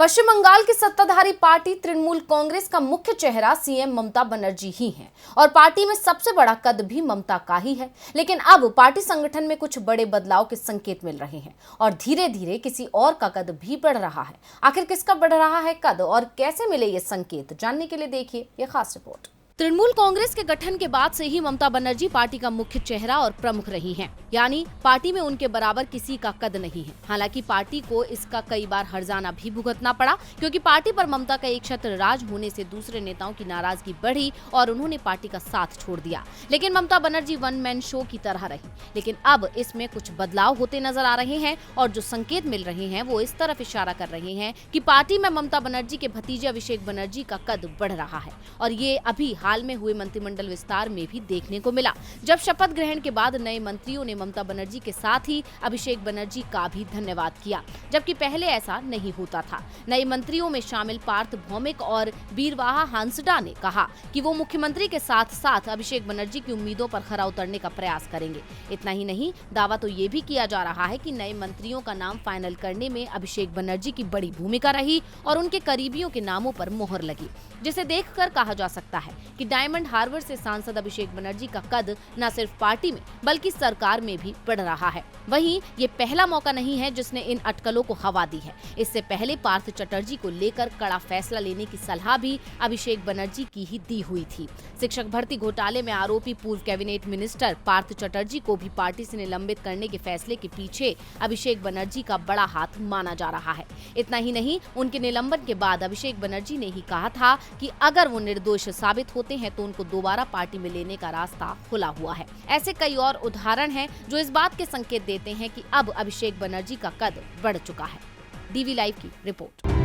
पश्चिम बंगाल की सत्ताधारी पार्टी तृणमूल कांग्रेस का मुख्य चेहरा सीएम ममता बनर्जी ही हैं और पार्टी में सबसे बड़ा कद भी ममता का ही है। लेकिन अब पार्टी संगठन में कुछ बड़े बदलाव के संकेत मिल रहे हैं और धीरे धीरे किसी और का कद भी बढ़ रहा है। आखिर किसका बढ़ रहा है कद और कैसे मिले ये संकेत, जानने के लिए देखिए ये खास रिपोर्ट। तृणमूल कांग्रेस के गठन के बाद से ही ममता बनर्जी पार्टी का मुख्य चेहरा और प्रमुख रही हैं। यानी पार्टी में उनके बराबर किसी का कद नहीं है। हालांकि पार्टी को इसका कई बार हर्जाना भी भुगतना पड़ा, क्योंकि पार्टी पर ममता का एक छत्र राज होने से दूसरे नेताओं की नाराजगी बढ़ी और उन्होंने पार्टी का साथ छोड़ दिया। लेकिन Mamata Banerjee one man show की तरह रही। लेकिन अब इसमें कुछ बदलाव होते नजर आ रहे हैं और जो संकेत मिल रहे हैं वो इस तरफ इशारा कर रहे हैं कि पार्टी में ममता बनर्जी के भतीजे अभिषेक बनर्जी का कद बढ़ रहा है। और ये अभी हाल में हुए मंत्रिमंडल विस्तार में भी देखने को मिला, जब शपथ ग्रहण के बाद नए मंत्रियों ने ममता बनर्जी के साथ ही अभिषेक बनर्जी का भी धन्यवाद किया, जबकि पहले ऐसा नहीं होता था। नए मंत्रियों में शामिल पार्थ भौमिक और बीरवाहा हांसडा ने कहा कि वो मुख्यमंत्री के साथ साथ अभिषेक बनर्जी की उम्मीदों पर खरा उतरने का प्रयास करेंगे। इतना ही नहीं, दावा तो ये भी किया जा रहा है कि नए मंत्रियों का नाम फाइनल करने में अभिषेक बनर्जी की बड़ी भूमिका रही और उनके करीबियों के नामों पर मोहर लगी, जिसे देखकर कहा जा सकता है कि डायमंड हार्बर से सांसद अभिषेक बनर्जी का कद न सिर्फ पार्टी में बल्कि सरकार में भी बढ़ रहा है। वहीं ये पहला मौका नहीं है जिसने इन अटकलों को हवा दी है। इससे पहले पार्थ चटर्जी को लेकर कड़ा फैसला लेने की सलाह भी अभिषेक बनर्जी की ही दी हुई थी। शिक्षक भर्ती घोटाले में आरोपी पूर्व कैबिनेट मिनिस्टर पार्थ चटर्जी को भी पार्टी से निलंबित करने के फैसले के पीछे अभिषेक बनर्जी का बड़ा हाथ माना जा रहा है। इतना ही नहीं, उनके निलंबन के बाद अभिषेक बनर्जी ने ही कहा था कि अगर वो निर्दोष साबित होते हैं तो उनको दोबारा पार्टी में लेने का रास्ता खुला हुआ है। ऐसे कई और उदाहरण हैं जो इस बात के संकेत देते हैं कि अब अभिषेक बनर्जी का कद बढ़ चुका है। डीवी लाइव की रिपोर्ट।